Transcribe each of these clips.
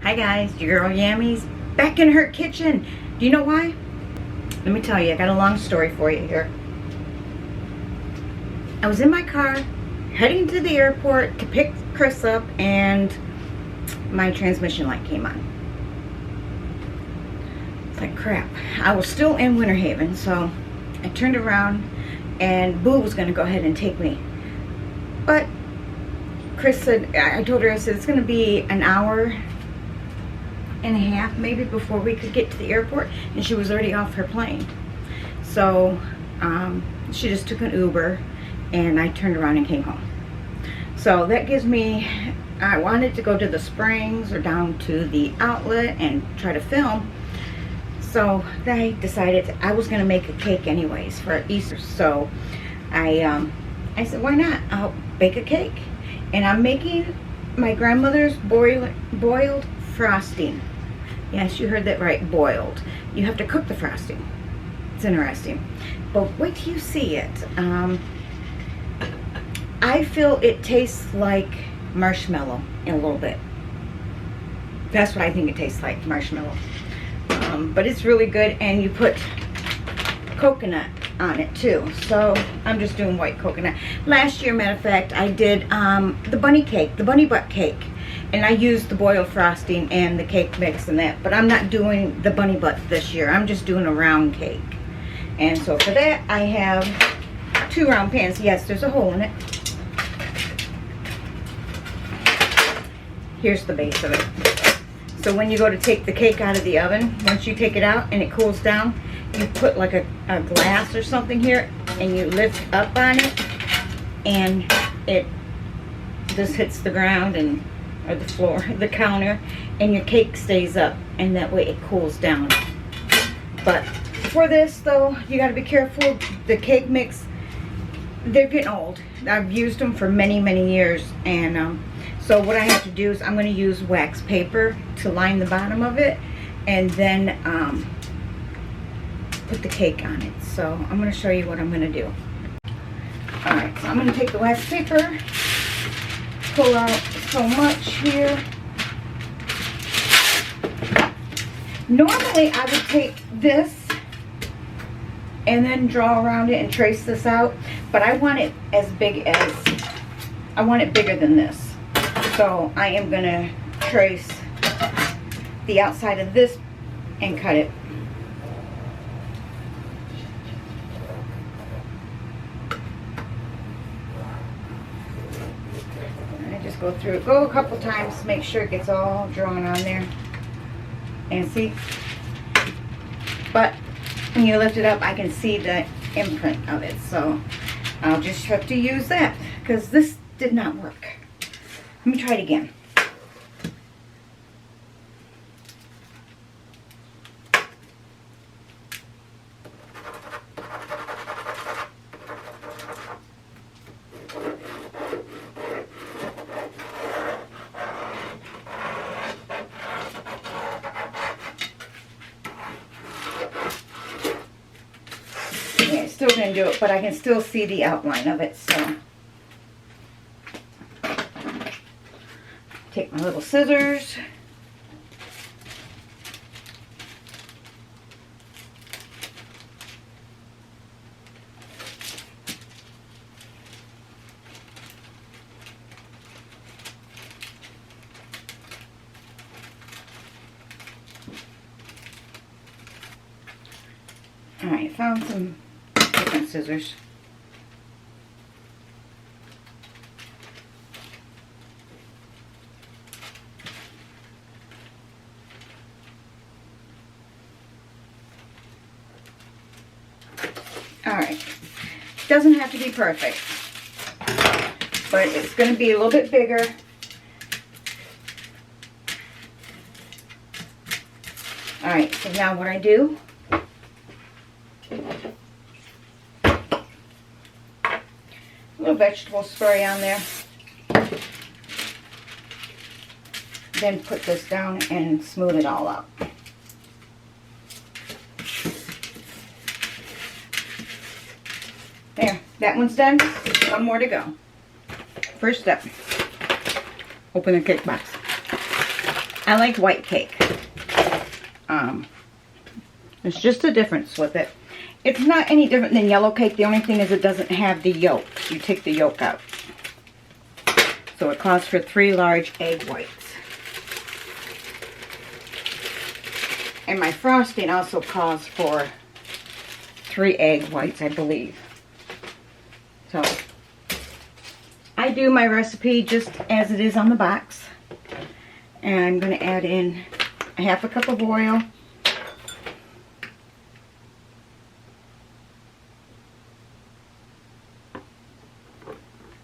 Hi guys, your girl Yammy's back in her kitchen. Do you know why? Let me tell you, I got a long story for you here. I was in my car heading to the airport to pick Chris up and my transmission light came on. It's like crap. I was still in Winter Haven, so I turned around and Boo was going to go ahead and take me. But Chris said, I told her, I said, it's going to be an hour and a half maybe before we could get to the airport, and she was already off her plane. So she just took an Uber and I turned around and came home. So that gives me, I wanted to go to the Springs or down to the outlet and try to film. So I decided I was going to make a cake anyways for Easter. So I said, why not? I'll bake a cake. And I'm making my grandmother's boiled frosting. Yes, you heard that right, boiled. You have to cook the frosting. It's interesting. But wait till you see it. I feel it tastes like marshmallow in a little bit. That's what I think it tastes like, marshmallow. But it's really good, and you put coconut on it too. So I'm just doing white coconut. Last year, matter of fact, I did the bunny cake, the bunny butt cake. And I used the boiled frosting and the cake mix and that. But I'm not doing the bunny butt this year. I'm just doing a round cake. And so for that, I have 2 round pans. Yes, there's a hole in it. Here's the base of it. So when you go to take the cake out of the oven, once you take it out and it cools down, you put like a glass or something here and you lift up on it, and it just hits the ground and or the floor, the counter, and your cake stays up, and that way it cools down. But for this though, you got to be careful. The cake mix, they're getting old. I've used them for many years, and so what I have to do is I'm going to use wax paper to line the bottom of it, and then put the cake on it. So I'm going to show you what I'm going to do. Alright, so I'm going to take the wax paper, pull out so much here. Normally I would take this and then draw around it and trace this out, but I want it as big as, I want it bigger than this. So I am going to trace the outside of this and cut it. Just go through it, go a couple times, make sure it gets all drawn on there. And see, but when you lift it up, I can see the imprint of it. So I'll just have to use that because this did not work. Let me try it again. Yeah, it's still going to do it, but I can still see the outline of it. So take my little scissors. Alright, found some different scissors. Alright, doesn't have to be perfect, but it's going to be a little bit bigger. Alright, so now what I do, a little vegetable spray on there, then put this down and smooth it all out. There, that one's done. One more to go. First step, open the cake box. I like white cake. There's just a difference with it. It's not any different than yellow cake. The only thing is it doesn't have the yolk. You take the yolk out. So it calls for 3 large egg whites. And my frosting also calls for 3 egg whites, I believe. So I do my recipe just as it is on the box. And I'm going to add in a 1/2 cup of oil.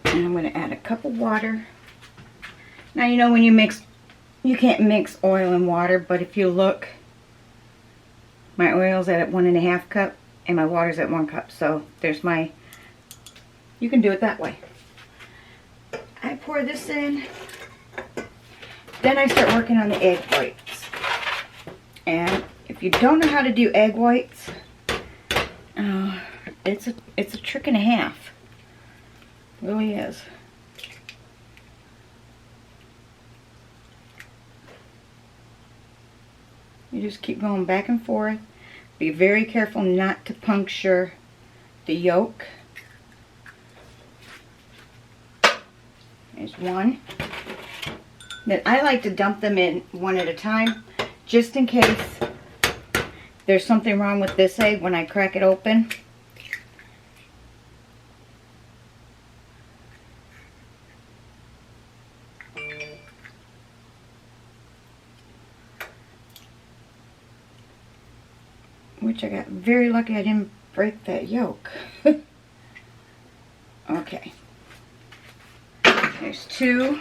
And I'm going to add a cup of water. Now, you know when you mix, you can't mix oil and water, but if you look, my oil's at 1.5 cup and my water's at 1 cup. So there's my, you can do it that way. I pour this in. Then I start working on the egg whites. And if you don't know how to do egg whites, it's a trick and a half. It really is. You just keep going back and forth. Be very careful not to puncture the yolk. There's one. Then I like to dump them in one at a time, just in case there's something wrong with this egg when I crack it open. Which I got very lucky I didn't break that yolk. Okay. There's 2.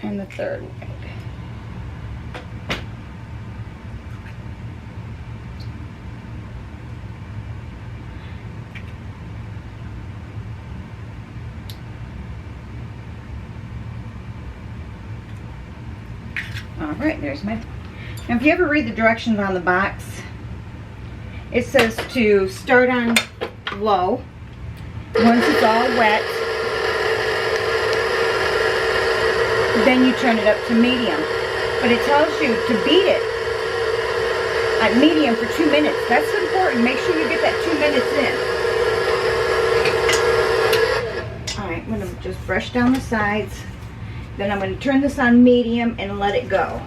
And the 3rd egg. Alright, there's my... Now if you ever read the directions on the box, it says to start on low. Once it's all wet, then you turn it up to medium. But it tells you to beat it at medium for 2 minutes. That's important. Make sure you get that 2 minutes in. Alright, I'm going to just brush down the sides. Then I'm going to turn this on medium and let it go.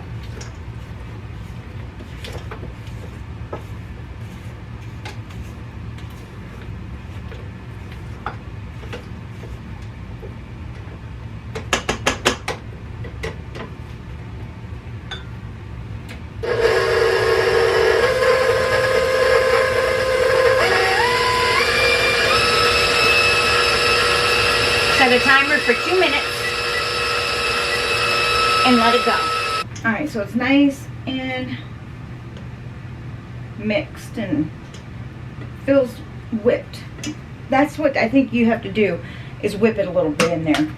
Set a timer for 2 minutes. And let it go. Alright, so it's nice and mixed and feels whipped. That's what I think you have to do, is whip it a little bit in there.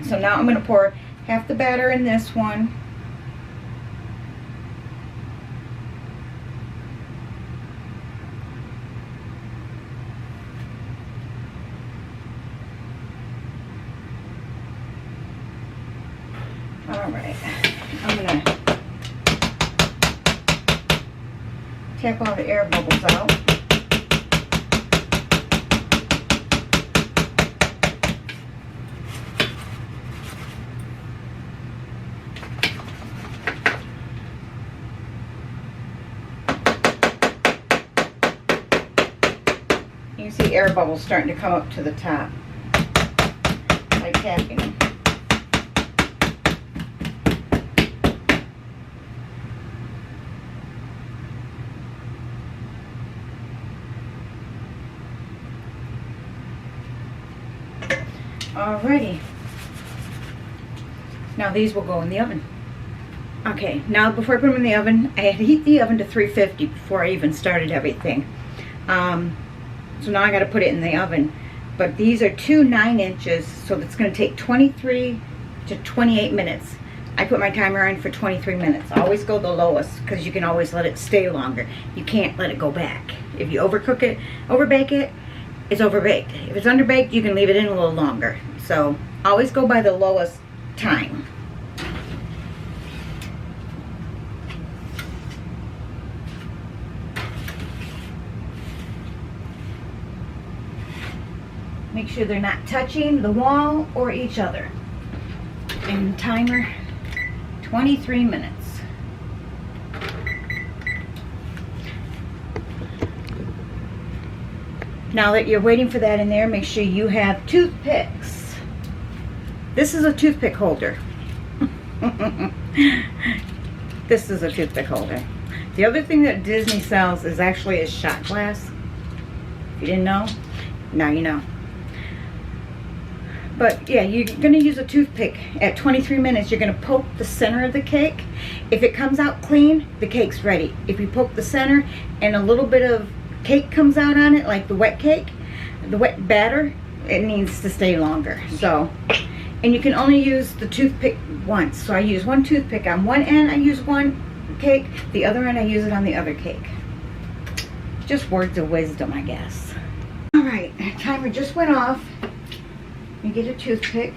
So now I'm going to pour half the batter in this one. Alright, I'm going to tap all the air bubbles out. You can see air bubbles starting to come up to the top by tapping them. Alrighty. Now these will go in the oven. Okay, now before I put them in the oven, I had to heat the oven to 350 before I even started everything. So now I got to put it in the oven. But these are 2 9 inches, so it's going to take 23 to 28 minutes. I put my timer on for 23 minutes. I always go the lowest because you can always let it stay longer. You can't let it go back. If you overcook it, overbake it, it's overbaked. If it's underbaked, you can leave it in a little longer. So always go by the lowest time. Make sure they're not touching the wall or each other. And timer, 23 minutes. Now that you're waiting for that in there, make sure you have toothpicks. This is a toothpick holder. This is a toothpick holder. The other thing that Disney sells is actually a shot glass. If you didn't know, now you know. But yeah, you're gonna use a toothpick. At 23 minutes, you're gonna poke the center of the cake. If it comes out clean, the cake's ready. If you poke the center and a little bit of cake comes out on it, like the wet cake, the wet batter, it needs to stay longer. So, and you can only use the toothpick once. So I use one toothpick on one end, I use one cake, the other end I use it on the other cake. Just words of wisdom, I guess. All right, timer just went off. You get a toothpick.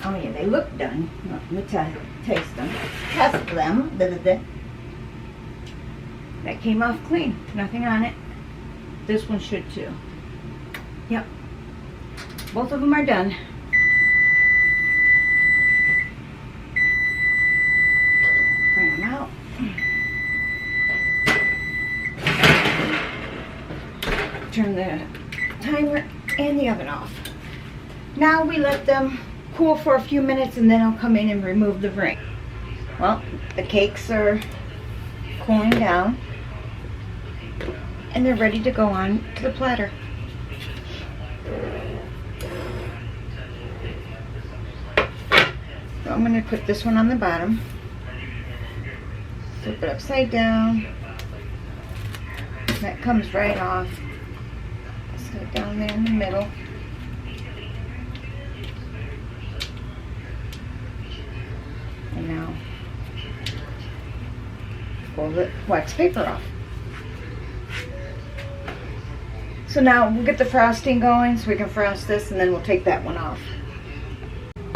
Oh yeah, they look done. Let me taste them. Test them. That came off clean. Nothing on it. This one should too. Yep. Both of them are done. Bring them out. Turn the timer and the oven off. Now we let them cool for a few minutes and then I'll come in and remove the ring. Well, the cakes are cooling down and they're ready to go on to the platter. So I'm going to put this one on the bottom, flip it upside down, that comes right off. Set it down there in the middle. And now pull the wax paper off. So now we'll get the frosting going so we can frost this and then we'll take that one off.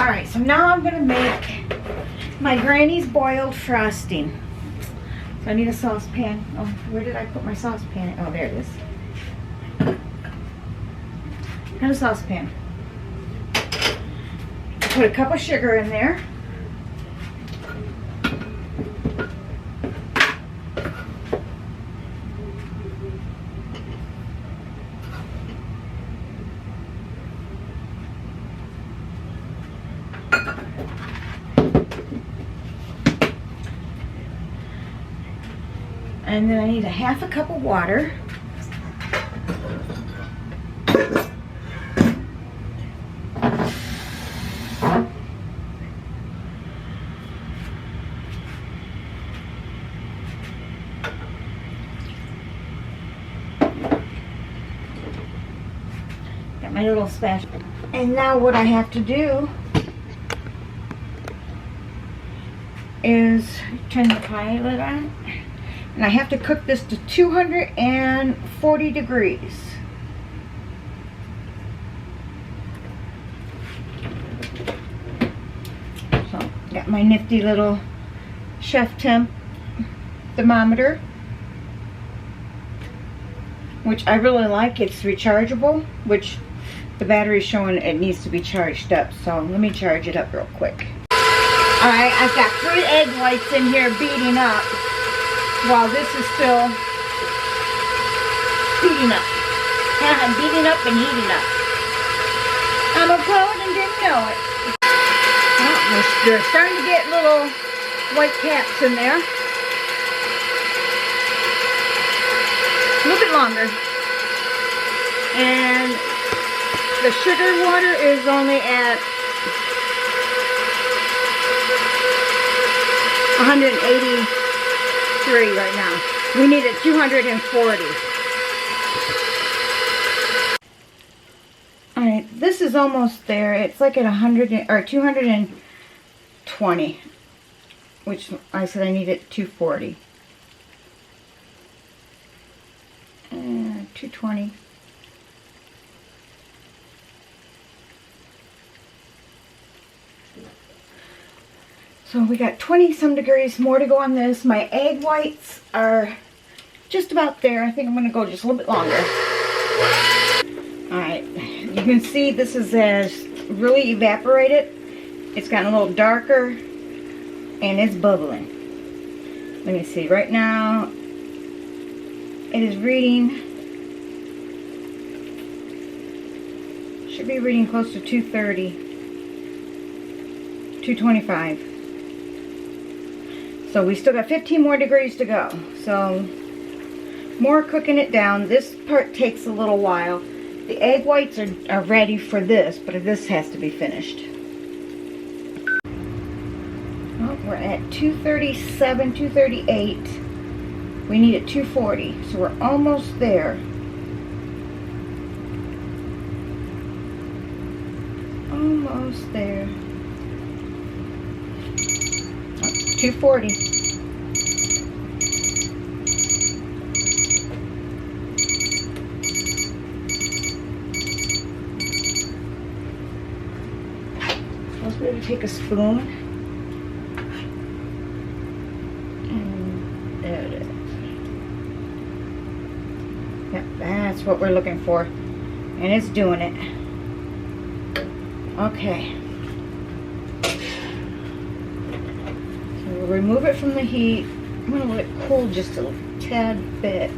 Alright, so now I'm going to make my Granny's boiled frosting. So I need a saucepan. Oh, where did I put my saucepan? Oh, there it is. Got a saucepan. Put a cup of sugar in there. And then I need a half a cup of water. Got my little spatula. And now what I have to do is turn the pie lid on. And I have to cook this to 240 degrees. So, got my nifty little chef temp thermometer, which I really like. It's rechargeable, which the battery's showing it needs to be charged up. So let me charge it up real quick. Alright, I've got 3 egg whites in here beating up, while this is still heating up. I'm beating up and heating up. I'm a pro and didn't know it. Oh, they're starting to get little white caps in there. A little bit longer. And the sugar water is only at 183 right now. We need it 240. Alright, this is almost there. It's like at 100 or 220. which I said I needed 240. 220. So we got 20 some degrees more to go on this. My egg whites are just about there. I think I'm going to go just a little bit longer. Alright, you can see this is really evaporated. It's gotten a little darker and it's bubbling. Let me see, right now it is reading, should be reading close to 230, 225. So we still got 15 more degrees to go. So more cooking it down. This part takes a little while. The egg whites are ready for this, but this has to be finished. Well, we're at 237, 238. We need it 240, so we're almost there. Almost there. 240. I was going to take a spoon. And there it is. Yep, that's what we're looking for. And it's doing it. Okay. Remove it from the heat. I'm going to let it cool just a tad bit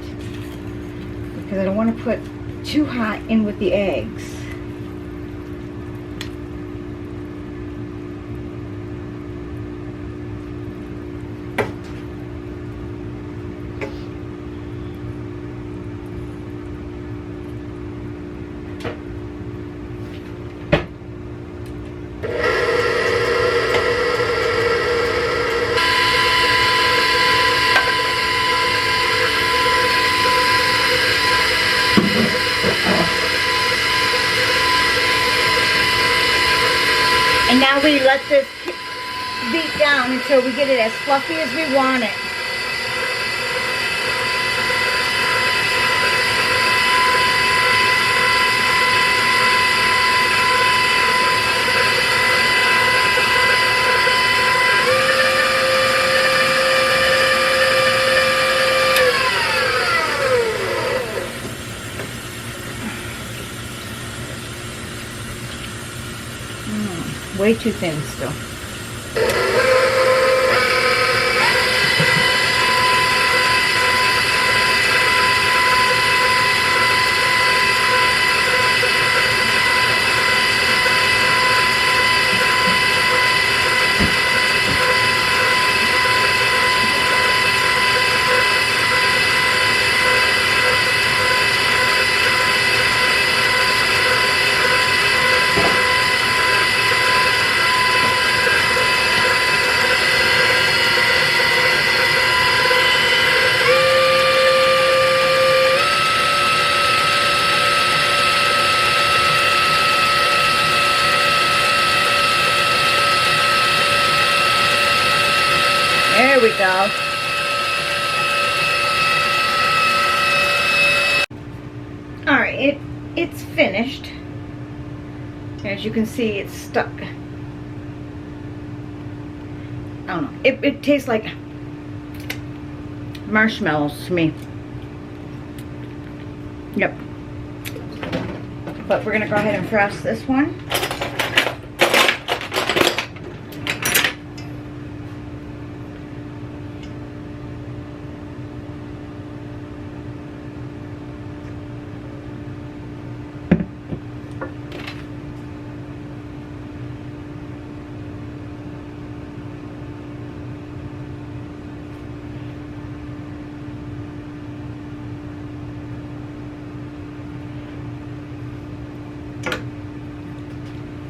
because I don't want to put too hot in with the eggs. And now we let this beat down until we get it as fluffy as we want it. Way too thin still. There we go. Alright, it's finished. As you can see, it's stuck. I don't know. It tastes like marshmallows to me. Yep. But we're going to go ahead and frost this one.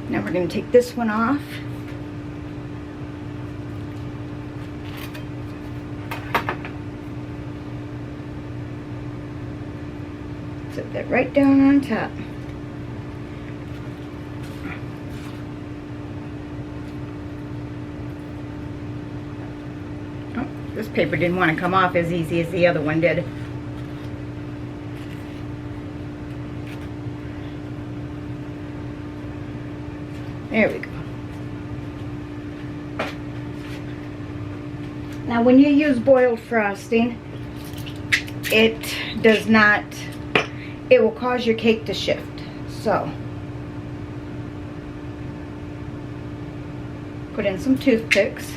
Now we're going to take this one off. Set that right down on top. This paper didn't want to come off as easy as the other one did. There we go. Now when you use boiled frosting, it does not, it will cause your cake to shift. So, put in some toothpicks.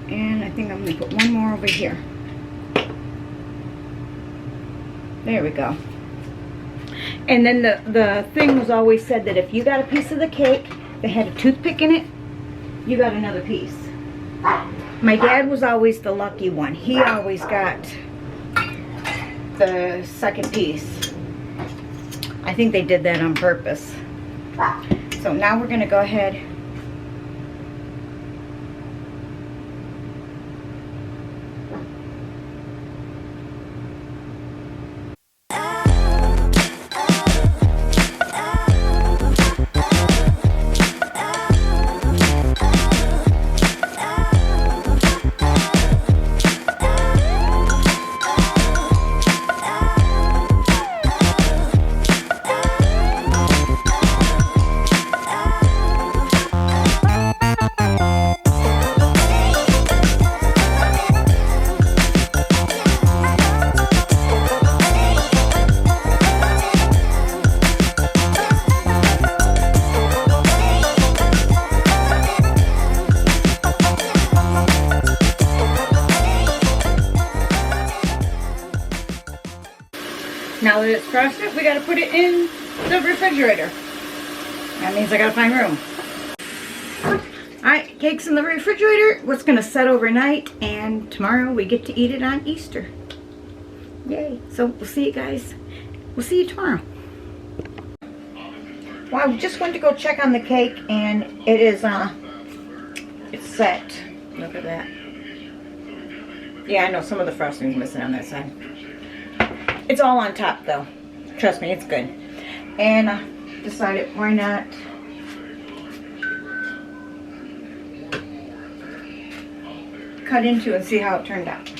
And I think I'm going to put one more over here. There we go. And then the thing was always said that if you got a piece of the cake that had a toothpick in it, you got another piece. My dad was always the lucky one. He always got the second piece. I think they did that on purpose. So now we're going to go ahead . Now that it's frosted, we gotta put it in the refrigerator. That means I gotta find room. Alright, cake's in the refrigerator. It's gonna set overnight, and tomorrow we get to eat it on Easter. Yay. So we'll see you guys. We'll see you tomorrow. Well, I just went to go check on the cake, and it is it's set. Look at that. Yeah, I know some of the frosting's missing on that side. It's all on top though. Trust me, it's good. And I decided why not cut into and see how it turned out.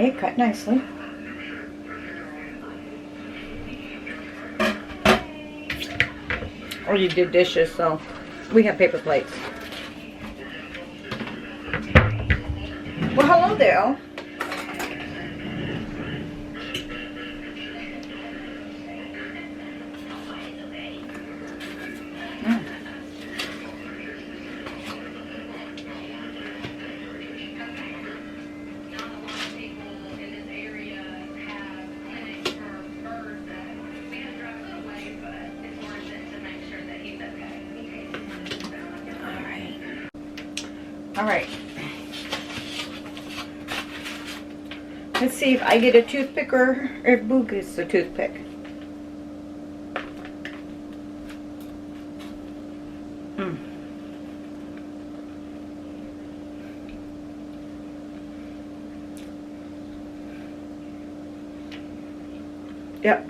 It cut nicely. Or you did dishes, so we have paper plates. Well, hello there. Mm. All right. Let's see if I get a toothpick or if Boo gets a toothpick. Yep.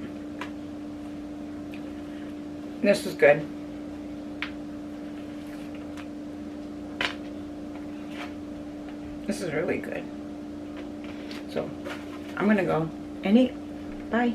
This is good. This is really good. So, I'm gonna go and eat. Bye.